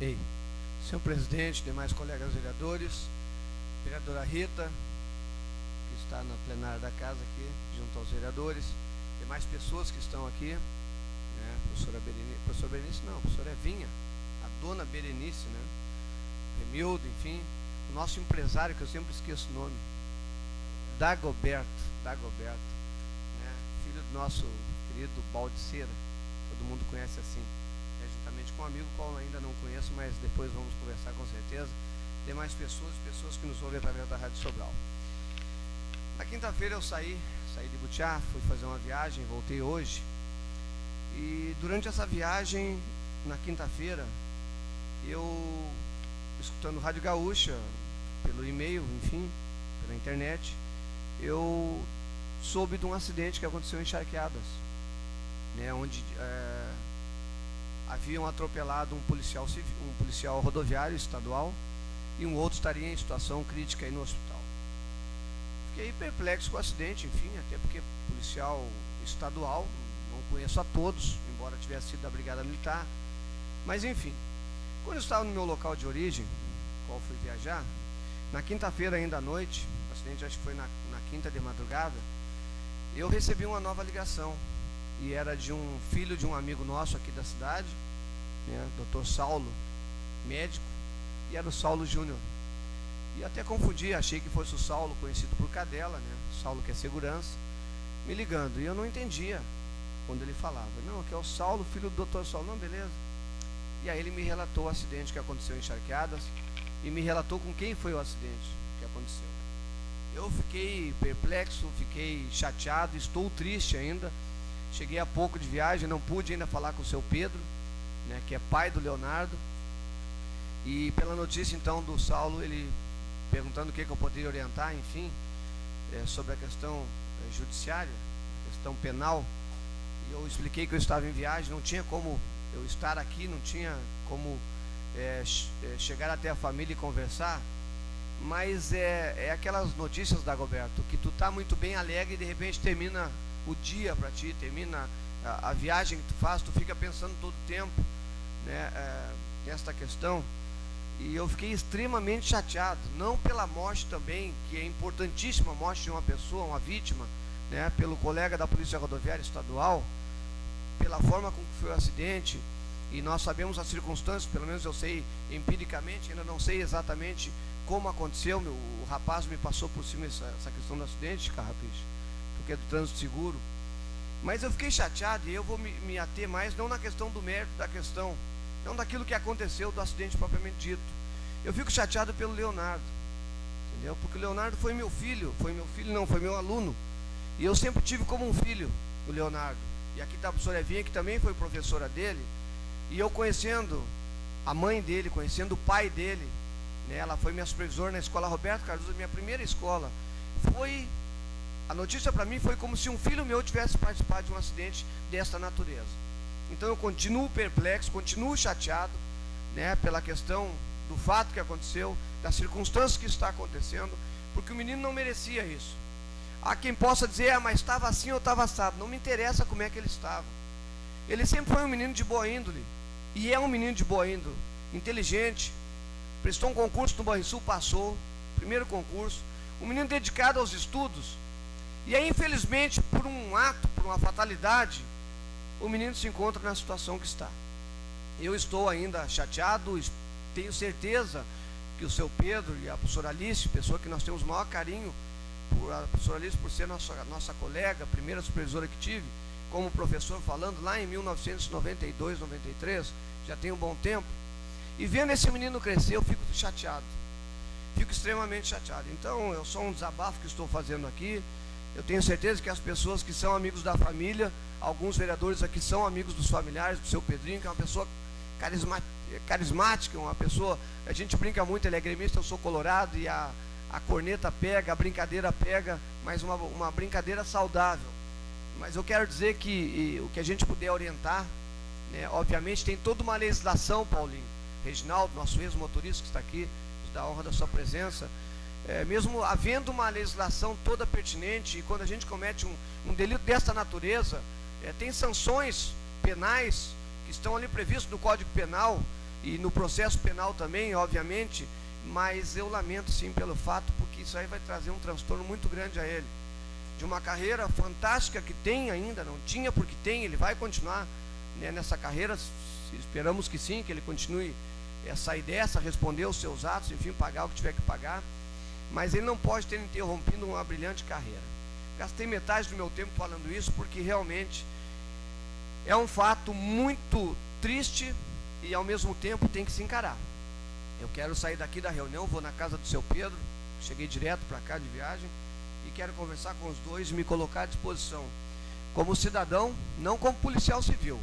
Ei, senhor presidente, demais colegas vereadores, vereadora Rita, que está na plenária da casa aqui, junto aos vereadores, demais pessoas que estão aqui, né, professora Berenice não, professora Evinha, a dona Berenice, né, Remildo, enfim, o nosso empresário, que eu sempre esqueço o nome, Dagoberto, né, filho do nosso querido Baldiceira, todo mundo conhece assim, juntamente com um amigo, qual eu ainda não conheço, mas depois vamos conversar com certeza, demais pessoas que nos ouvem através da Rádio Sobral. Na quinta-feira eu saí de Butiá, fui fazer uma viagem, voltei hoje, e durante essa viagem, na quinta-feira, eu, escutando Rádio Gaúcha, pelo e-mail, enfim, pela internet, eu soube de um acidente que aconteceu em Charqueadas, né, onde haviam atropelado um policial rodoviário estadual e um outro estaria em situação crítica aí no hospital. Fiquei perplexo com o acidente, enfim, até porque policial estadual, não conheço a todos, embora tivesse sido da Brigada Militar, mas enfim, quando eu estava no meu local de origem, qual fui viajar, na quinta-feira ainda à noite, o acidente acho que foi na quinta de madrugada, eu recebi uma nova ligação, e era de um filho de um amigo nosso aqui da cidade, né, Dr. Saulo, médico, e era o Saulo Júnior. E até confundi, achei que fosse o Saulo, conhecido por Cadela, né, Saulo que é segurança, me ligando, e eu não entendia quando ele falava. Não, aqui é o Saulo, filho do Dr. Saulo. Não, beleza. E aí ele me relatou o acidente que aconteceu em Charqueadas, e me relatou com quem foi o acidente que aconteceu. Eu fiquei perplexo, fiquei chateado, estou triste ainda. Cheguei há pouco de viagem, não pude ainda falar com o seu Pedro, né, que é pai do Leonardo. E pela notícia então do Saulo, ele perguntando o que eu poderia orientar, enfim, sobre a questão judiciária, questão penal. E eu expliquei que eu estava em viagem, não tinha como eu estar aqui, não tinha como chegar até a família e conversar. Mas é aquelas notícias, Dagoberto, que tu tá muito bem alegre e de repente termina o dia para ti, termina a viagem que tu faz, tu fica pensando todo o tempo, né, nesta questão, e eu fiquei extremamente chateado, não pela morte também, que é importantíssima a morte de uma pessoa, uma vítima, né, pelo colega da Polícia Rodoviária Estadual, pela forma como foi o acidente, e nós sabemos as circunstâncias, pelo menos eu sei empiricamente, ainda não sei exatamente como aconteceu, o rapaz me passou por cima essa questão do acidente, Carrapiche, porque é do trânsito seguro, mas eu fiquei chateado, e eu vou me ater mais, não na questão do mérito da questão, não daquilo que aconteceu, do acidente propriamente dito. Eu fico chateado pelo Leonardo, entendeu? Porque o Leonardo foi meu filho não, foi meu aluno, e eu sempre tive como um filho o Leonardo, e aqui está a professora Evinha, que também foi professora dele, e eu conhecendo a mãe dele, conhecendo o pai dele, né, ela foi minha supervisora na escola Roberto Cardoso, minha primeira escola, a notícia para mim foi como se um filho meu tivesse participado de um acidente desta natureza. Então eu continuo perplexo, continuo chateado, né, pela questão do fato que aconteceu, das circunstâncias que está acontecendo, porque o menino não merecia isso. Há quem possa dizer, mas estava assim ou estava assado, não me interessa como é que ele estava. Ele sempre foi um menino de boa índole, e é um menino de boa índole, inteligente, prestou um concurso no Banrisul, passou, primeiro concurso, um menino dedicado aos estudos. E aí, infelizmente, por um ato, por uma fatalidade, o menino se encontra na situação que está. Eu estou ainda chateado, tenho certeza que o seu Pedro e a professora Alice, pessoa que nós temos o maior carinho, a professora Alice por ser nossa colega, a primeira supervisora que tive, como professor, falando lá em 1992, 93, já tem um bom tempo, e vendo esse menino crescer, eu fico chateado, fico extremamente chateado. Então, eu sou um desabafo que estou fazendo aqui. Eu tenho certeza que as pessoas que são amigos da família, alguns vereadores aqui são amigos dos familiares, do seu Pedrinho, que é uma pessoa carismática, uma pessoa, a gente brinca muito, ele é gremista, eu sou colorado, e a corneta pega, a brincadeira pega, mas uma brincadeira saudável. Mas eu quero dizer que o que a gente puder orientar, né, obviamente tem toda uma legislação, Paulinho, Reginaldo, nosso ex-motorista que está aqui, nos dá a honra da sua presença, mesmo havendo uma legislação toda pertinente, e quando a gente comete um delito dessa natureza, tem sanções penais que estão ali previstas no Código Penal, e no processo penal também, obviamente, mas eu lamento sim pelo fato, porque isso aí vai trazer um transtorno muito grande a ele, de uma carreira fantástica que tem ainda, não tinha porque tem, ele vai continuar, né, nessa carreira, esperamos que sim, que ele continue a sair dessa, responder os seus atos, enfim, pagar o que tiver que pagar, mas ele não pode ter interrompido uma brilhante carreira. Gastei metade do meu tempo falando isso, porque realmente é um fato muito triste e ao mesmo tempo tem que se encarar. Eu quero sair daqui da reunião, vou na casa do seu Pedro, cheguei direto para cá de viagem, e quero conversar com os dois e me colocar à disposição como cidadão, não como policial civil.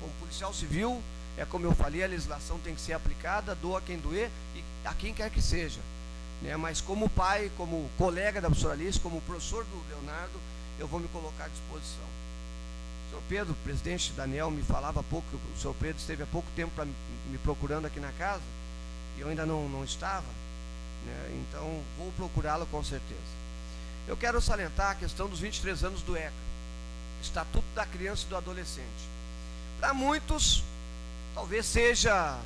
Como policial civil, é como eu falei, a legislação tem que ser aplicada, doa quem doer e a quem quer que seja, né? Mas como pai, como colega da professora Alice, como professor do Leonardo, eu vou me colocar à disposição. O senhor Pedro, o presidente Daniel, me falava há pouco, o senhor Pedro esteve há pouco tempo me procurando aqui na casa, e eu ainda não estava, né? Então vou procurá-lo com certeza. Eu quero salientar a questão dos 23 anos do ECA, Estatuto da Criança e do Adolescente. Para muitos, talvez seja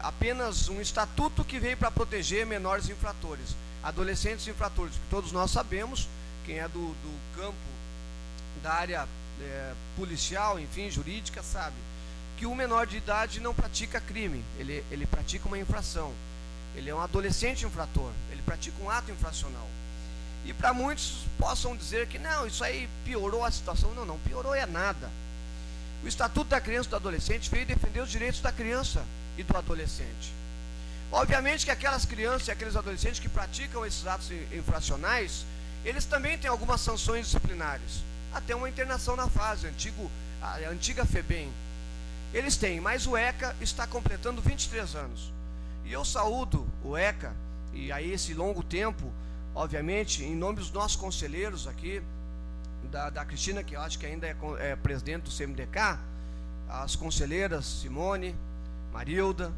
apenas um estatuto que veio para proteger menores infratores, adolescentes infratores, que todos nós sabemos, quem é do campo da área policial, enfim, jurídica, sabe, que o menor de idade não pratica crime, ele pratica uma infração, ele é um adolescente infrator, ele pratica um ato infracional. E para muitos possam dizer que não, isso aí piorou a situação. Não, não piorou é nada. O Estatuto da Criança e do Adolescente veio defender os direitos da criança e do adolescente. Obviamente que aquelas crianças e aqueles adolescentes que praticam esses atos infracionais, eles também têm algumas sanções disciplinares, até uma internação na fase, a antiga FEBEM. Eles têm, mas o ECA está completando 23 anos. E eu saúdo o ECA, e aí esse longo tempo, obviamente, em nome dos nossos conselheiros aqui, da Cristina, que eu acho que ainda é presidente do CMDK, as conselheiras Simone, Marilda,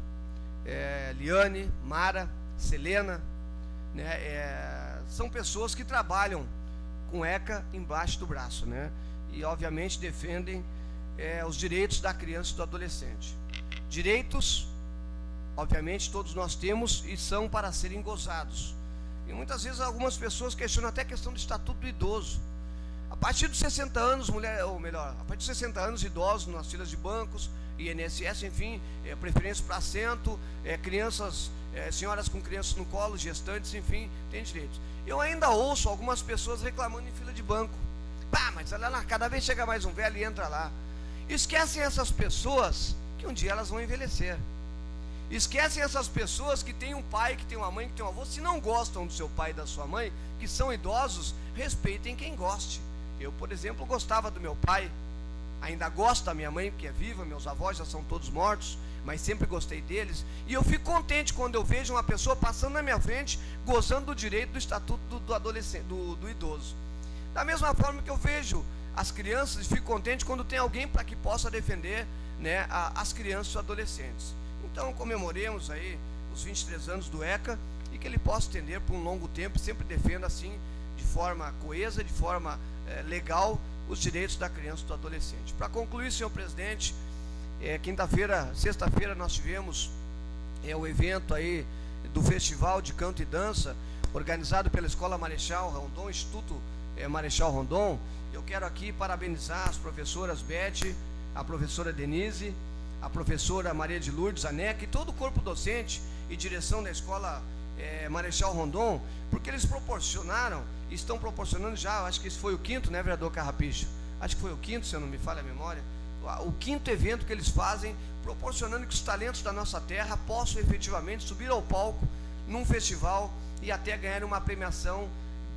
Liane, Mara, Selena, né, são pessoas que trabalham com ECA embaixo do braço, né, e obviamente defendem os direitos da criança e do adolescente. Direitos, obviamente, todos nós temos e são para serem gozados. E muitas vezes algumas pessoas questionam até a questão do estatuto do idoso. A partir dos 60 anos, a partir dos 60 anos, idosos nas filas de bancos, INSS, enfim, preferência para assento, crianças, senhoras com crianças no colo, gestantes, enfim, tem direitos. Eu ainda ouço algumas pessoas reclamando em fila de banco. Pá, mas olha lá, cada vez chega mais um velho e entra lá. Esquecem essas pessoas que um dia elas vão envelhecer. Esquecem essas pessoas que têm um pai, que tem uma mãe, que tem um avô. Se não gostam do seu pai e da sua mãe, que são idosos, respeitem quem goste. Eu, por exemplo, gostava do meu pai, ainda gosto da minha mãe, que é viva, meus avós já são todos mortos, mas sempre gostei deles. E eu fico contente quando eu vejo uma pessoa passando na minha frente, gozando do direito do estatuto do adolescente, do idoso. Da mesma forma que eu vejo as crianças e fico contente quando tem alguém para que possa defender, né, as crianças e os adolescentes. Então comemoremos aí os 23 anos do ECA e que ele possa estender por um longo tempo e sempre defenda assim, de forma coesa, de forma legal, os direitos da criança e do adolescente. Para concluir, senhor presidente, sexta-feira nós tivemos o evento aí do Festival de Canto e Dança, organizado pela Escola Marechal Rondon, Instituto Marechal Rondon. Eu quero aqui parabenizar as professoras Beth, a professora Denise, a professora Maria de Lourdes, a NEC, e todo o corpo docente e direção da Escola Marechal Rondon, porque eles proporcionaram, estão proporcionando já, acho que esse foi o quinto, né, vereador Carrapicho? Acho que foi o quinto, se eu não me falha a memória, o quinto evento que eles fazem, proporcionando que os talentos da nossa terra possam efetivamente subir ao palco num festival e até ganhar uma premiação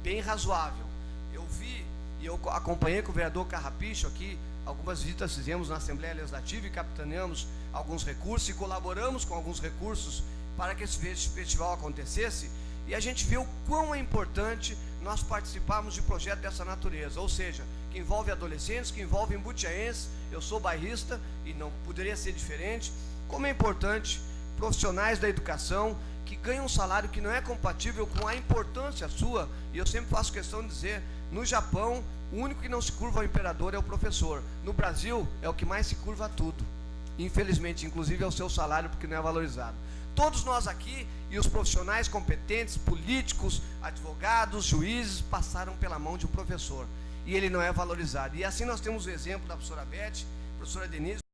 bem razoável. Eu vi e eu acompanhei com o vereador Carrapicho aqui, algumas visitas fizemos na Assembleia Legislativa e capitaneamos alguns recursos e colaboramos com alguns recursos para que esse festival acontecesse, e a gente vê o quão é importante nós participarmos de projetos dessa natureza, ou seja, que envolve adolescentes, que envolve butiaenses. Eu sou bairrista e não poderia ser diferente. Como é importante profissionais da educação que ganham um salário que não é compatível com a importância sua, e eu sempre faço questão de dizer, no Japão, o único que não se curva ao imperador é o professor. No Brasil, é o que mais se curva a tudo. Infelizmente, inclusive é o seu salário, porque não é valorizado. Todos nós aqui e os profissionais competentes, políticos, advogados, juízes, passaram pela mão de um professor. E ele não é valorizado. E assim nós temos o exemplo da professora Beth, professora Denise,